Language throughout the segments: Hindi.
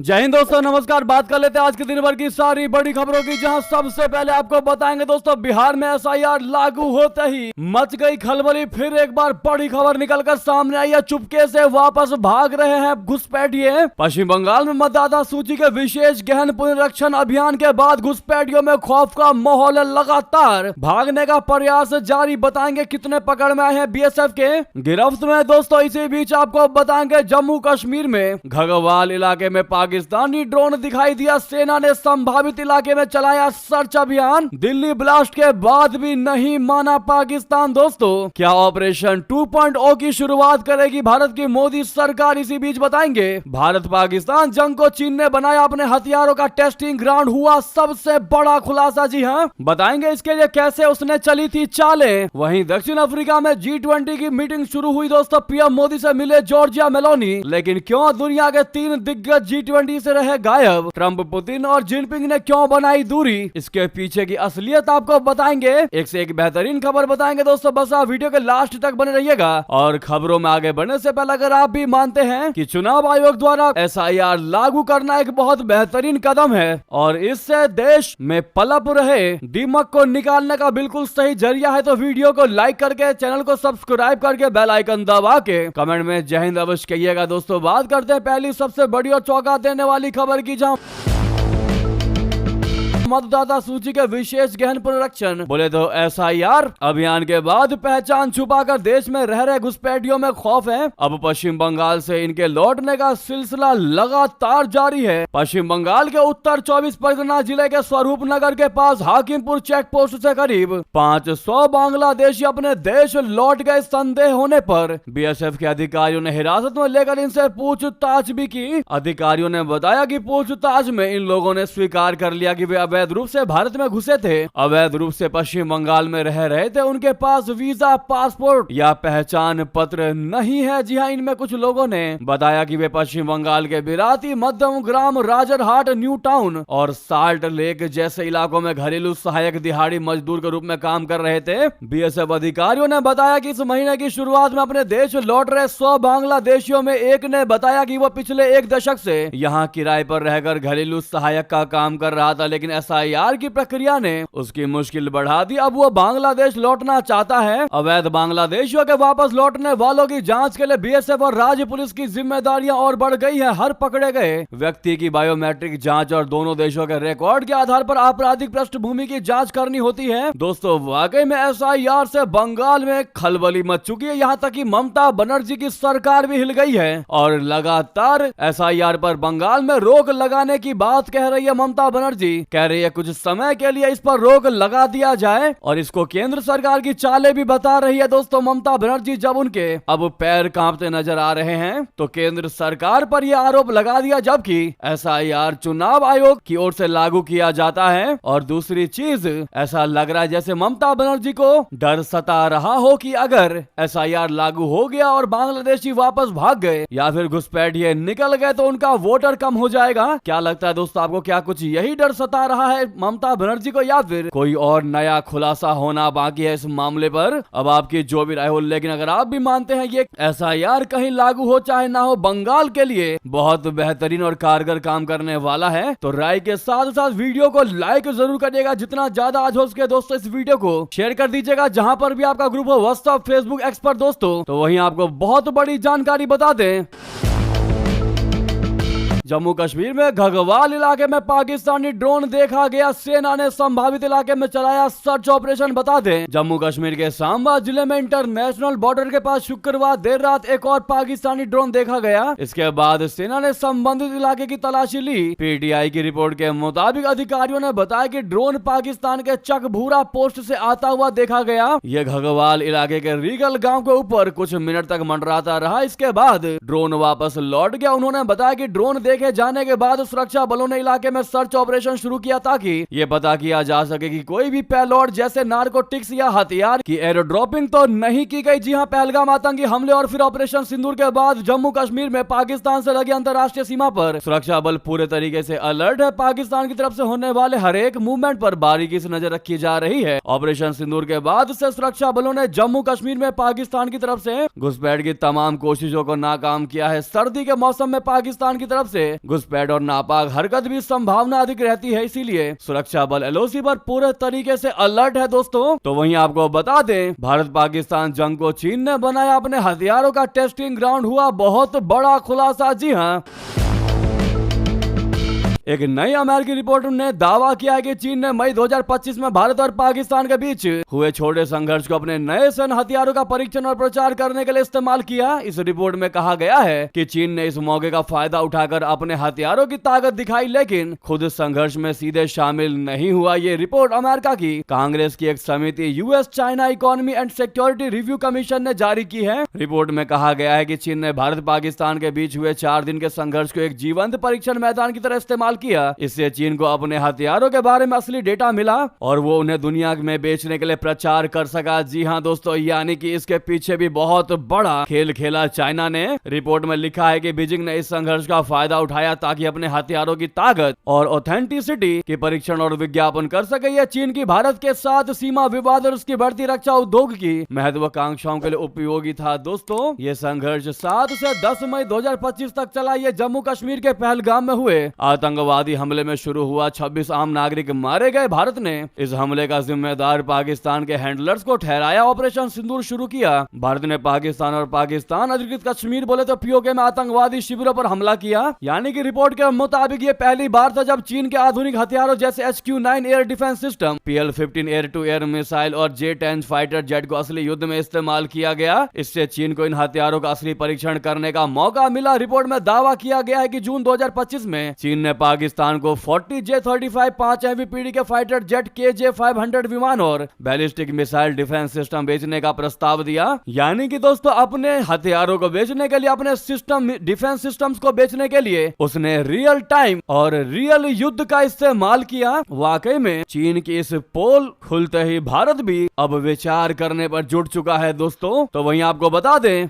जय हिंद दोस्तों, नमस्कार। बात कर लेते हैं आज के दिन भर की सारी बड़ी खबरों की, जहां सबसे पहले आपको बताएंगे दोस्तों, बिहार में एसआईआर लागू होते ही मच गई खलबली। फिर एक बार बड़ी खबर निकलकर सामने आई है, चुपके से वापस भाग रहे हैं घुसपैठिए। पश्चिम बंगाल में मतदाता सूची के विशेष गहन पुनरीक्षण अभियान के बाद घुसपैठियों में खौफ का माहौल है। लगातार भागने का प्रयास जारी। बताएंगे कितने पकड़ में आए हैं बीएसएफ के गिरफ्त में दोस्तों। इसी बीच आपको बताएंगे जम्मू कश्मीर में घगवाल इलाके में पाकिस्तानी ड्रोन दिखाई दिया। सेना ने संभावित इलाके में चलाया सर्च अभियान। दिल्ली ब्लास्ट के बाद भी नहीं माना पाकिस्तान। दोस्तों, क्या ऑपरेशन 2.0 की शुरुआत करेगी भारत की मोदी सरकार? इसी बीच बताएंगे भारत पाकिस्तान जंग को चीन ने बनाया अपने हथियारों का टेस्टिंग ग्राउंड। हुआ सबसे बड़ा खुलासा। जी हाँ, बताएंगे इसके लिए कैसे उसने चली थी चालें। वहीं दक्षिण अफ्रीका में G20 की मीटिंग शुरू हुई दोस्तों। पीएम मोदी से मिले जॉर्जिया मेलोनी, लेकिन क्यों दुनिया के 3 दिग्गज G20 से रहे गायब? ट्रंप, पुतिन और जिनपिंग ने क्यों बनाई दूरी? इसके पीछे की असलियत आपको बताएंगे। एक से एक बेहतरीन खबर बताएंगे दोस्तों। बस आप वीडियो के लास्ट तक बने रहिएगा। और खबरों में आगे बढ़ने से पहले अगर आप भी मानते हैं कि चुनाव आयोग द्वारा एसआईआर लागू करना एक बहुत बेहतरीन कदम है और इससे देश में पलप रहे दीमक को निकालने का बिल्कुल सही जरिया है, तो वीडियो को लाइक करके, चैनल को सब्सक्राइब करके, बेल आइकन दबा के कमेंट में जय हिंद अवश्य कहिएगा। दोस्तों, बात करते हैं पहली सबसे बड़ी और चौंका देने वाली खबर की, जहां मतदाता सूची के विशेष गहन पुनरीक्षण। बोले तो एसआईआर अभियान के बाद पहचान छुपाकर देश में रह रहे घुसपैठियों में खौफ है। अब पश्चिम बंगाल से इनके लौटने का सिलसिला लगातार जारी है। पश्चिम बंगाल के उत्तर 24 परगना जिले के स्वरूप नगर के पास हाकिमपुर चेक पोस्ट से करीब 500 बांग्लादेशी अपने देश लौट गए। संदेह होने पर बीएसएफ के अधिकारियों ने हिरासत में लेकर इनसे पूछताछ भी की। अधिकारियों ने बताया कि पूछताछ में इन लोगों ने स्वीकार कर लिया कि वे अवैध रूप से भारत में घुसे थे, अवैध रूप से पश्चिम बंगाल में रह रहे थे। उनके पास वीजा, पासपोर्ट या पहचान पत्र नहीं है। जी हाँ, इनमें कुछ लोगों ने बताया कि वे पश्चिम बंगाल के बिराती, मध्यम ग्राम, राजरहाट, न्यू टाउन और साल्ट लेक जैसे इलाकों में घरेलू सहायक दिहाड़ी मजदूर के रूप में काम कर रहे थे। बीएसएफ अधिकारियों ने बताया कि इस महीने की शुरुआत में अपने देश लौट रहे 100 बांग्लादेशियों में एक ने बताया कि वह पिछले 1 दशक से यहाँ किराए पर रहकर घरेलू सहायक का काम कर रहा था, लेकिन एसआईआर की प्रक्रिया ने उसकी मुश्किल बढ़ा दी। अब वो बांग्लादेश लौटना चाहता है। अवैध बांग्लादेशियों के वापस लौटने वालों की जांच के लिए बीएसएफ और राज्य पुलिस की जिम्मेदारियां और बढ़ गई है। हर पकड़े गए व्यक्ति की बायोमेट्रिक जांच और दोनों देशों के रिकॉर्ड के आधार पर आपराधिक पृष्ठभूमि की जांच करनी होती है। दोस्तों, वाकई में एसआईआर से बंगाल में खलबली मच चुकी है। यहाँ तक कि ममता बनर्जी की सरकार भी हिल गई है और लगातार एसआईआर पर बंगाल में रोक लगाने की बात कह रही है ममता बनर्जी। कह रही है कुछ समय के लिए इस पर रोक लगा दिया जाए और इसको केंद्र सरकार की चालें भी बता रही है। दोस्तों, ममता बनर्जी जब उनके अब पैर कांपते नजर आ रहे हैं तो केंद्र सरकार पर यह आरोप लगा दिया, जबकि एसआईआर चुनाव आयोग की ओर से लागू किया जाता है। और दूसरी चीज, ऐसा लग रहा है जैसे ममता बनर्जी को डर सता रहा हो कि अगर एसआईआर लागू हो गया और बांग्लादेशी वापस भाग गए या फिर घुसपैठिए निकल गए तो उनका वोटर कम हो जाएगा। क्या लगता है दोस्तों आपको? क्या कुछ यही डर सता रहा है ममता बनर्जी को, या फिर कोई और नया खुलासा होना बाकी है इस मामले पर? अब आपकी जो भी राय हो, लेकिन अगर आप भी मानते हैं ये एसआईआर कहीं लागू हो चाहे ना हो, बंगाल के लिए बहुत बेहतरीन और कारगर काम करने वाला है, तो राय के साथ साथ वीडियो को लाइक जरूर करिएगा। जितना ज्यादा आज हो सके दोस्तों इस वीडियो को शेयर कर दीजिएगा। जहां पर भी आपका ग्रुप हो, व्हाट्सएप, फेसबुक, एक्स पर दोस्तों, तो वहीं आपको बहुत बड़ी जानकारी बता दें। जम्मू कश्मीर में घगवाल इलाके में पाकिस्तानी ड्रोन देखा गया। सेना ने संभावित इलाके में चलाया सर्च ऑपरेशन। बता दें, जम्मू कश्मीर के सांबा जिले में इंटरनेशनल बॉर्डर के पास शुक्रवार देर रात एक और पाकिस्तानी ड्रोन देखा गया। इसके बाद सेना ने संबंधित इलाके की तलाशी ली। पीटीआई की रिपोर्ट के मुताबिक अधिकारियों ने बताया कि ड्रोन पाकिस्तान के चकभूरा पोस्ट से आता हुआ देखा गया। यह घगवाल इलाके के रीगल गाँव के ऊपर कुछ मिनट तक मंडराता रहा। इसके बाद ड्रोन वापस लौट गया। उन्होंने बताया कि ड्रोन देखे जाने के बाद सुरक्षा बलों ने इलाके में सर्च ऑपरेशन शुरू किया ताकि ये पता किया जा सके कि कोई भी पेलोड जैसे नारकोटिक्स या हथियार की एयरड्रॉपिंग तो नहीं की गई। जी हां, पहलगाम आतंकी हमले और फिर ऑपरेशन सिंदूर के बाद जम्मू कश्मीर में पाकिस्तान से लगी अंतर्राष्ट्रीय सीमा पर सुरक्षा बल पूरे तरीके से अलर्ट है। पाकिस्तान की तरफ से होने वाले हर एक मूवमेंट पर बारीकी से नजर रखी जा रही है। ऑपरेशन सिंदूर के बाद से सुरक्षा बलों ने जम्मू कश्मीर में पाकिस्तान की तरफ से घुसपैठ की तमाम कोशिशों को नाकाम किया है। सर्दी के मौसम में पाकिस्तान की तरफ से से घुसपैठ और नापाक हरकत भी संभावना अधिक रहती है, इसीलिए सुरक्षा बल एलओसी पर पूरे तरीके से अलर्ट है दोस्तों। तो वहीं आपको बता दें, भारत पाकिस्तान जंग को चीन ने बनाया अपने हथियारों का टेस्टिंग ग्राउंड, हुआ बहुत बड़ा खुलासा। जी हाँ, एक नई अमेरिकी रिपोर्ट ने दावा किया है कि चीन ने मई 2025 में भारत और पाकिस्तान के बीच हुए छोटे संघर्ष को अपने नए सैन्य हथियारों का परीक्षण और प्रचार करने के लिए इस्तेमाल किया। इस रिपोर्ट में कहा गया है कि चीन ने इस मौके का फायदा उठाकर अपने हथियारों की ताकत दिखाई, लेकिन खुद संघर्ष में सीधे शामिल नहीं हुआ। ये रिपोर्ट अमेरिका की कांग्रेस की एक समिति US China economy and security review commission ने जारी की है। रिपोर्ट में कहा गया है कि चीन ने भारत पाकिस्तान के बीच हुए 4 दिन के संघर्ष को एक जीवंत परीक्षण मैदान की तरह इस्तेमाल किया। इससे चीन को अपने हथियारों के बारे में असली डेटा मिला और वो उन्हें दुनिया में बेचने के लिए प्रचार कर सका। जी हां दोस्तों, यानी कि इसके पीछे भी बहुत बड़ा खेल खेला चाइना ने। रिपोर्ट में लिखा है कि बीजिंग ने इस संघर्ष का फायदा उठाया ताकि अपने हथियारों की ताकत और ऑथेंटिसिटी की परीक्षण और विज्ञापन कर सके। यह चीन की भारत के साथ सीमा विवाद और उसकी बढ़ती रक्षा उद्योग की महत्वाकांक्षाओं के लिए उपयोगी था। दोस्तों, ये संघर्ष 7 से 10 मई 2025 तक चला। ये जम्मू कश्मीर के पहलगाम में हुए आतंकवादी हमले में शुरू हुआ। 26 आम नागरिक मारे गए। भारत ने इस हमले का जिम्मेदार पाकिस्तान के हैंडलर्स को ठहराया। ऑपरेशन सिंदूर शुरू किया। भारत ने पाकिस्तान और पाकिस्तान अधिकृत कश्मीर बोले तो पीओके में आतंकवादी शिविरों पर हमला किया। यानी कि रिपोर्ट के मुताबिक ये पहली बार था जब चीन के आधुनिक हथियारों जैसे HQ-9 air defence system, PL-15 air to air missile और J-10 फाइटर जेट को असली युद्ध में इस्तेमाल किया गया। इससे चीन को इन हथियारों का असली परीक्षण करने का मौका मिला। रिपोर्ट में दावा किया गया है कि जून 2025 में चीन ने पाकिस्तान को 40 J-35 5 MV के फाइटर जेट KJ-500 विमान और बैलिस्टिक मिसाइल डिफेंस सिस्टम बेचने का प्रस्ताव दिया। यानी कि दोस्तों, अपने हथियारों को बेचने के लिए, अपने सिस्टम डिफेंस सिस्टम्स को बेचने के लिए उसने रियल टाइम और रियल युद्ध का इस्तेमाल किया। वाकई में चीन की इस पोल खुलते ही भारत भी अब विचार करने पर जुट चुका है दोस्तों। तो वहीं आपको बता दें,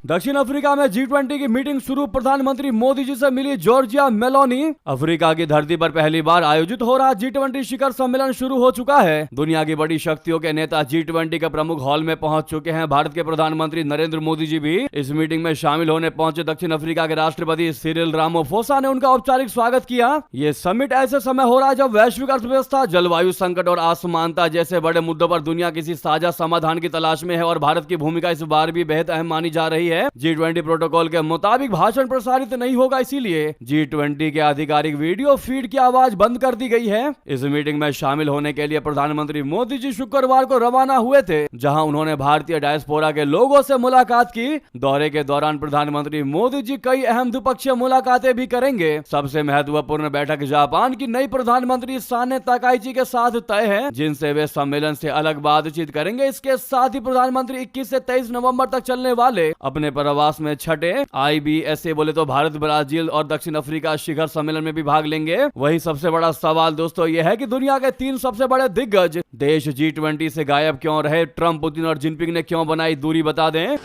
दक्षिण अफ्रीका में G20 की मीटिंग शुरू। प्रधानमंत्री मोदी जी से मिली जॉर्जिया मेलोनी। अफ्रीका की धरती पर पहली बार आयोजित हो रहा G20 शिखर सम्मेलन शुरू हो चुका है। दुनिया की बड़ी शक्तियों के नेता G20 के प्रमुख हॉल में पहुंच चुके हैं। भारत के प्रधानमंत्री नरेंद्र मोदी जी भी इस मीटिंग में शामिल होने पहुंचे। दक्षिण अफ्रीका के राष्ट्रपति सिरिल रामाफोसा ने उनका औपचारिक स्वागत किया। ये समिट ऐसे समय हो रहा है जब वैश्विक अर्थव्यवस्था, जलवायु संकट और असमानता जैसे बड़े मुद्दों पर दुनिया किसी साझा समाधान की तलाश में है और भारत की भूमिका इस बार भी बेहद अहम मानी जा रही है। G20 प्रोटोकॉल के मुताबिक भाषण प्रसारित नहीं होगा, इसीलिए G20 के आधिकारिक वीडियो फीड की आवाज बंद कर दी गई है। इस मीटिंग में शामिल होने के लिए प्रधानमंत्री मोदी जी शुक्रवार को रवाना हुए थे, जहां उन्होंने भारतीय डायस्पोरा के लोगों से मुलाकात की। दौरे के दौरान प्रधानमंत्री मोदी जी कई अहम द्विपक्षीय मुलाकातें भी करेंगे। सबसे महत्वपूर्ण बैठक जापान की नई प्रधानमंत्री साने ताकाइची के साथ तय है, जिनसे वे सम्मेलन से अलग बातचीत करेंगे। इसके साथ ही प्रधानमंत्री 21 से 23 नवंबर तक चलने वाले अपने प्रवास में छठे IBSA बोले तो भारत, ब्राजील और दक्षिण अफ्रीका शिखर सम्मेलन में भी भाग लेंगे। वही सबसे बड़ा सवाल दोस्तों यह है कि दुनिया के 3 सबसे बड़े दिग्गज देश G20 से गायब क्यों रहे? ट्रंप, पुतिन और जिनपिंग ने क्यों बनाई दूरी? बता दें।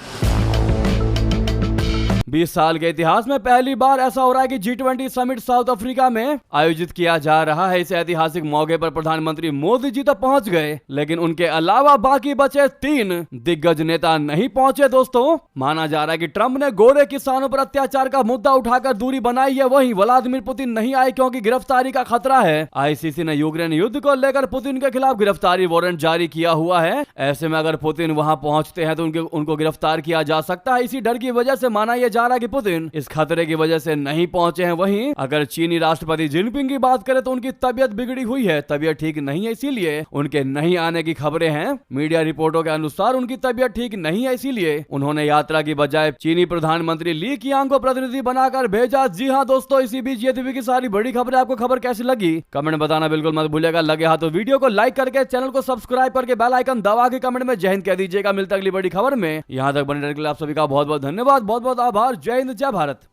20 साल के इतिहास में पहली बार ऐसा हो रहा है कि G20 समिट साउथ अफ्रीका में आयोजित किया जा रहा है। इस ऐतिहासिक मौके पर प्रधानमंत्री मोदी जी तो पहुंच गए, लेकिन उनके अलावा बाकी बचे 3 दिग्गज नेता नहीं पहुंचे। दोस्तों, माना जा रहा है कि ट्रंप ने गोरे किसानों पर अत्याचार का मुद्दा उठाकर दूरी बनाई है। वहीं व्लादिमीर पुतिन नहीं आए क्योंकि गिरफ्तारी का खतरा है। ICC ने यूक्रेन युद्ध को लेकर पुतिन के खिलाफ गिरफ्तारी वारंट जारी किया हुआ है। ऐसे में अगर पुतिन वहां पहुंचते हैं तो उनको गिरफ्तार किया जा सकता है। इसी डर की वजह से माना यह जा रहा है कि पुतिन इस खतरे की वजह से नहीं पहुंचे हैं। वहीं अगर चीनी राष्ट्रपति जिनपिंग की बात करें तो उनकी तबीयत बिगड़ी हुई है, तबीयत ठीक नहीं है, इसीलिए उनके नहीं आने की खबरें हैं। मीडिया रिपोर्टों के अनुसार उनकी तबीयत ठीक नहीं है, इसीलिए उन्होंने यात्रा की बजाय चीनी प्रधानमंत्री ली कियांग को प्रतिनिधि बनाकर भेजा। जी हां दोस्तों, इसी बीच ये थी की सारी बड़ी खबरें। आपको खबर कैसी लगी कमेंट बताना बिल्कुल मत भूलिएगा। लगे हाथ तो वीडियो को लाइक करके, चैनल को सब्सक्राइब करके, बेल आइकन दबा के कमेंट में जय हिंद कह दीजिएगा। मिलता अगली बड़ी खबर में। यहां तक बने रहने के लिए आप सभी का बहुत बहुत धन्यवाद, बहुत बहुत आभार। जय हिंद, जय भारत।